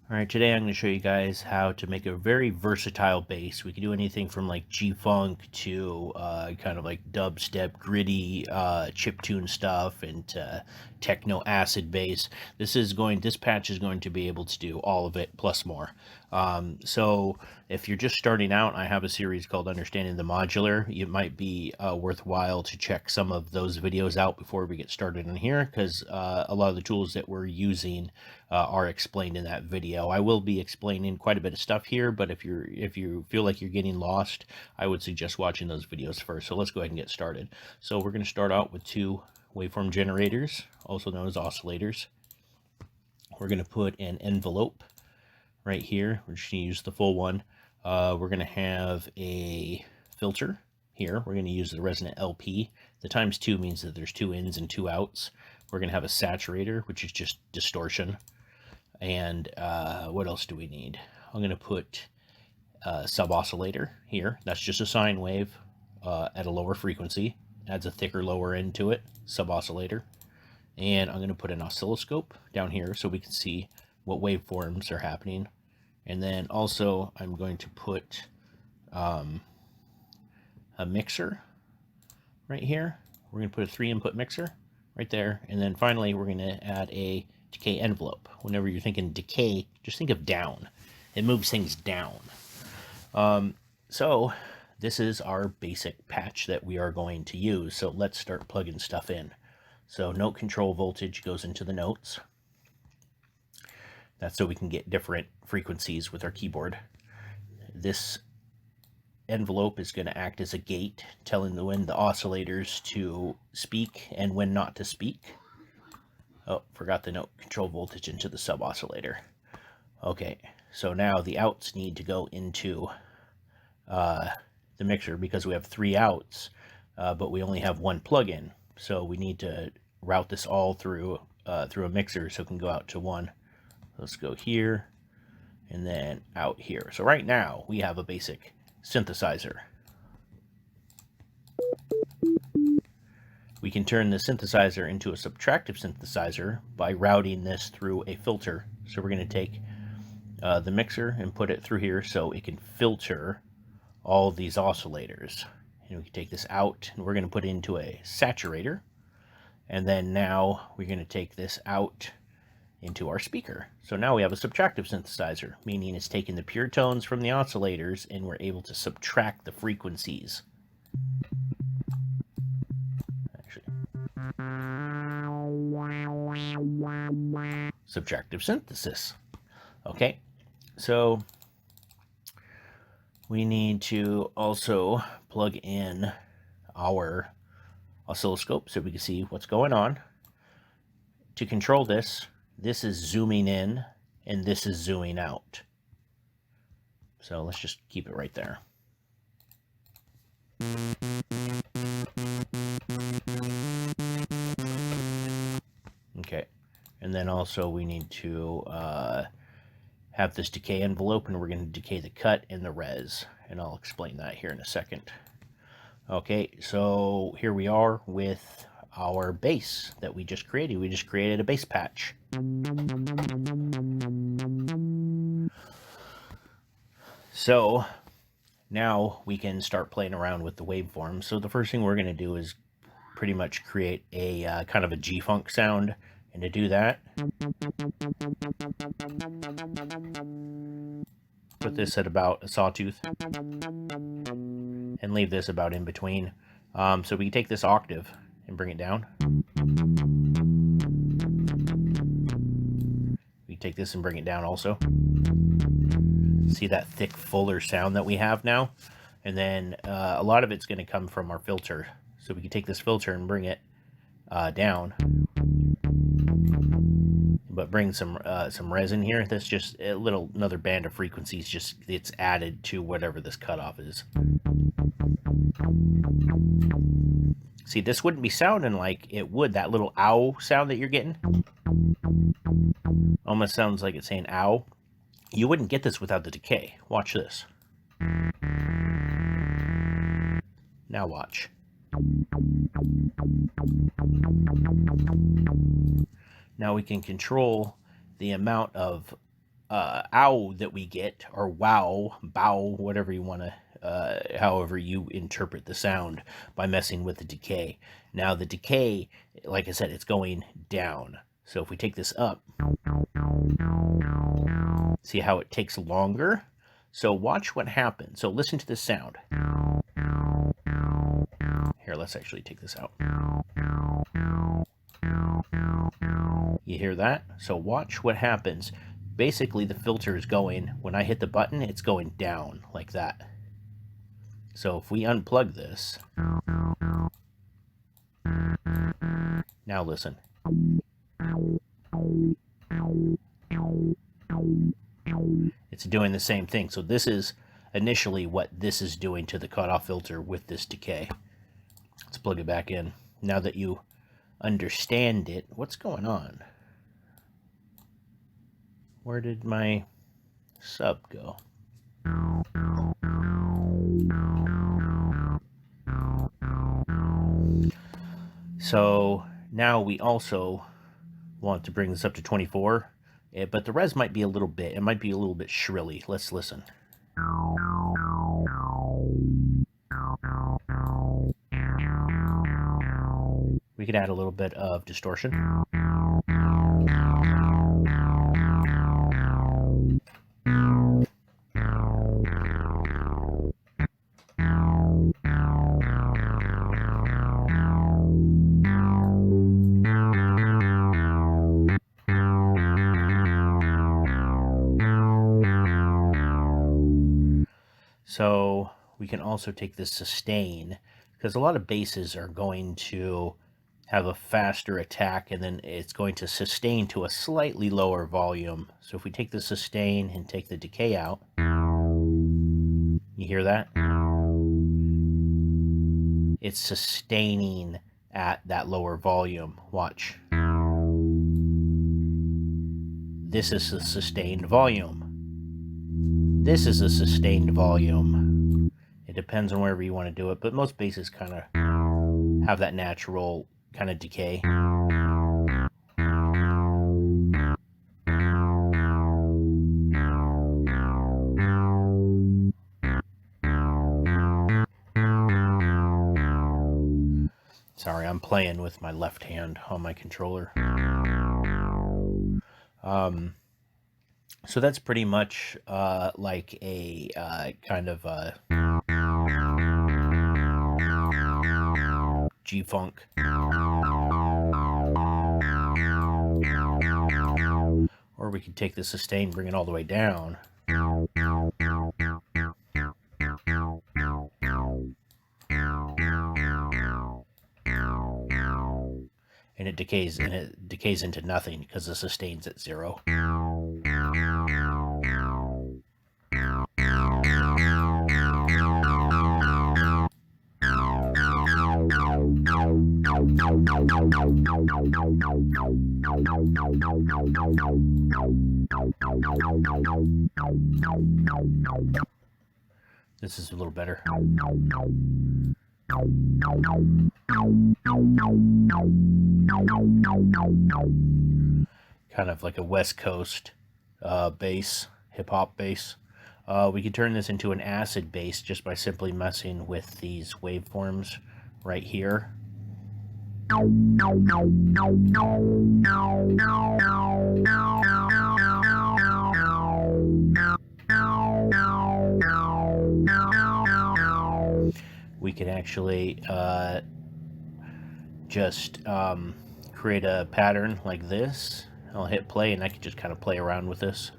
Alright, today I'm going to show you guys how to make a very versatile bass. We can do anything from like G-Funk to kind of like dubstep, gritty chiptune stuff and techno acid bass. This patch is going to be able to do all of it plus more. So if you're just starting out, I have a series called Understanding the Modular. It might be worthwhile to check some of those videos out before we get started in here, because a lot of the tools that we're using are explained in that video. I will be explaining quite a bit of stuff here, but if you feel like you're getting lost, I would suggest watching those videos first. So let's go ahead and get started. So we're going to start out with two waveform generators, also known as oscillators. We're going to put an envelope right here. We're just going to use the full one. We're going to have a filter here. We're going to use the resonant LP. The times 2 means that there's 2 ins and 2 outs. We're going to have a saturator, which is just distortion. And what else do we need? I'm going to put a sub-oscillator here. That's just a sine wave at a lower frequency. Adds a thicker lower end to it, sub-oscillator. And I'm going to put an oscilloscope down here so we can see what waveforms are happening. And then also I'm going to put a mixer right here. We're going to put a 3-input mixer right there. And then finally we're going to add a decay envelope. Whenever you're thinking decay, just think of down. It moves things down. So this is our basic patch that we are going to use. So let's start plugging stuff in. So note control voltage goes into the notes. That's so we can get different frequencies with our keyboard. This envelope is going to act as a gate, telling when the oscillators to speak and when not to speak. Oh, forgot the note control voltage into the sub-oscillator. Okay, so now the outs need to go into the mixer because we have 3 outs, but we only have 1 plug-in. So we need to route this all through a mixer so it can go out to 1. Let's go here and then out here. So right now we have a basic synthesizer. We can turn the synthesizer into a subtractive synthesizer by routing this through a filter. So we're going to take the mixer and put it through here so it can filter all of these oscillators. And we can take this out and we're going to put it into a saturator. And then now we're going to take this out into our speaker. So now we have a subtractive synthesizer, meaning it's taking the pure tones from the oscillators and we're able to subtract the frequencies. Subtractive synthesis. Okay, so we need to also plug in our oscilloscope so we can see what's going on. To control this, this is zooming in and this is zooming out. So let's just keep it right there. Okay, and then also we need to have this decay envelope, and we're going to decay the cut and the res, and I'll explain that here in a second. Okay, so here we are with our bass that we just created. We just created a bass patch. So now we can start playing around with the waveforms. So the first thing we're going to do is pretty much create a kind of a G-Funk sound. And to do that, put this at about a sawtooth and leave this about in between. So we can take this octave and bring it down. We can take this and bring it down also. See that thick, fuller sound that we have now? And then a lot of it's going to come from our filter. So we can take this filter and bring it down. But bring some res in here. That's just a little another band of frequencies. Just it's added to whatever this cutoff is. See, this wouldn't be sounding like it would. That little ow sound that you're getting almost sounds like it's saying ow. You wouldn't get this without the decay. Watch this. Now watch. Now we can control the amount of ow that we get, or wow, bow, whatever you want to, however you interpret the sound by messing with the decay. Now the decay, like I said, it's going down. So if we take this up, see how it takes longer? So watch what happens. So listen to this sound. Here, let's actually take this out. You hear that? So watch what happens. Basically, the filter is going, when I hit the button, it's going down like that. So if we unplug this, now listen. It's doing the same thing. So this is initially what this is doing to the cutoff filter with this decay. Let's plug it back in. Now that you understand it, what's going on? Where did my sub go? So now we also want to bring this up to 24, but the res might be a little bit, it might be a little bit shrilly. Let's listen. We could add a little bit of distortion. So we can also take this sustain, because a lot of basses are going to have a faster attack, and then it's going to sustain to a slightly lower volume. So if we take the sustain and take the decay out, you hear that? It's sustaining at that lower volume. Watch. This is the sustained volume. This is a sustained volume. It depends on wherever you want to do it, but most basses kind of have that natural kind of decay. Sorry, I'm playing with my left hand on my controller. So that's pretty much like a kind of G-funk. Or we could take the sustain, bring it all the way down. And it decays into nothing because the sustain's at 0. This is a little better. Kind of like a West Coast bass, hip-hop bass. We can turn this into an acid bass just by simply messing with these waveforms right here. We could actually just create a pattern like this. I'll hit play and I can just kind of play around with this.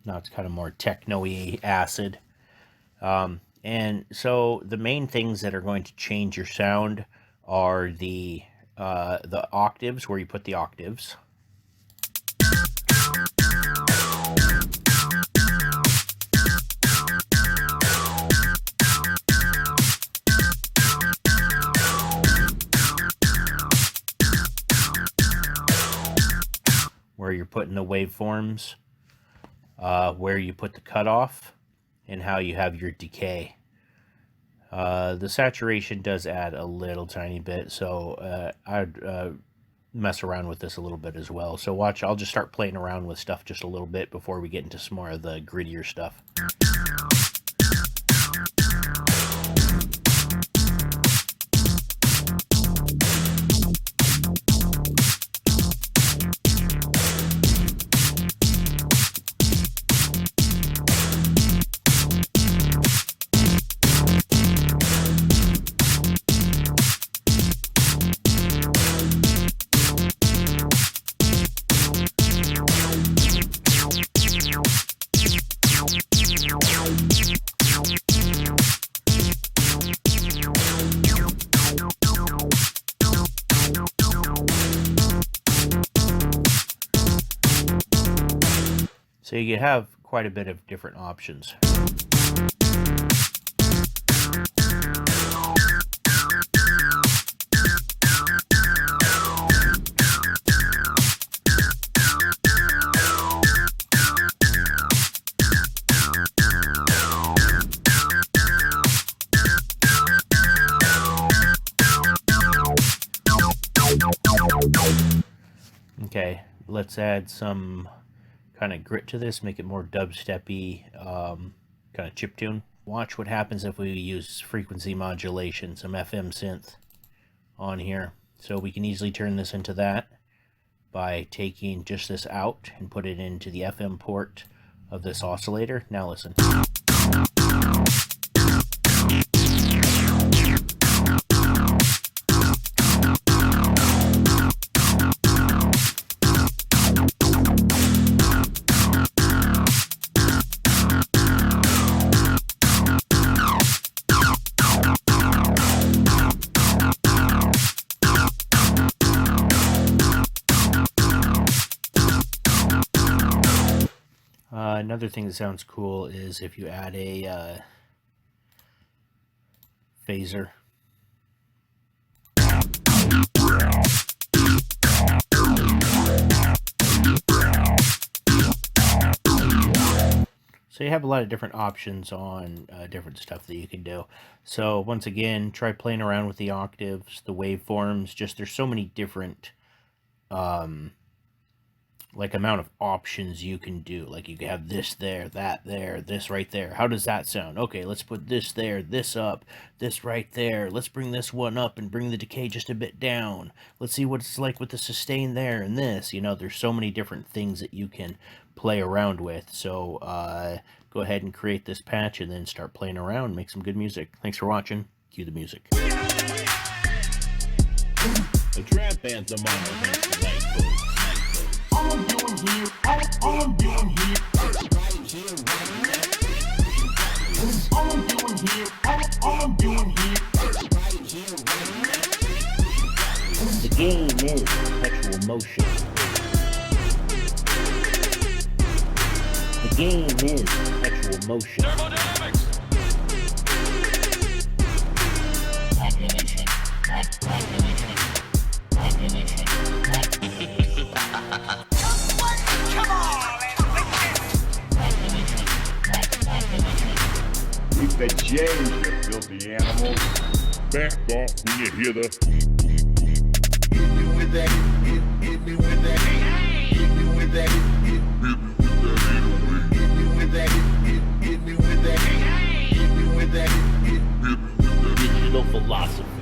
Now it's kind of more techno-y acid. And so the main things that are going to change your sound are the octaves, where you put the octaves. where you're putting the waveforms, where you put the cutoff, and how you have your decay. The saturation does add a little tiny bit, so I'd mess around with this a little bit as well. So watch, I'll just start playing around with stuff just a little bit before we get into some more of the grittier stuff. So you have quite a bit of different options. Okay, let's add some kind of grit to this, make it more dubsteppy, kind of chiptune. Watch what happens if we use frequency modulation, some FM synth on here. So we can easily turn this into that by taking just this out and put it into the FM port of this oscillator. Now listen. Another thing that sounds cool is if you add a phaser. So you have a lot of different options on different stuff that you can do. So once again, try playing around with the octaves, the waveforms. Just there's so many different like amount of options you can do. Like you can have this there, that there, this right there. How does that sound? Okay, let's put this there, this up, this right there. Let's bring this one up and bring the decay just a bit down. Let's see what it's like with the sustain there and this. You know, there's so many different things that you can play around with. So go ahead and create this patch and then start playing around, make some good music. Thanks for watching. Cue the music. A trap anthem on the night code. All I'm doing here, all I'm doing here, right here, right now. All I'm doing here, all I'm doing here, right here, right now. The game is perpetual motion. The game is perpetual motion. Thermodynamics. Population. Keep the change, you filthy animals. Back off when you hear the. Hit me with that. Hit me with that. Hit me with that. Hit me with that. Hit me with that. Hit me with that. Hit me with that. Digital philosophy.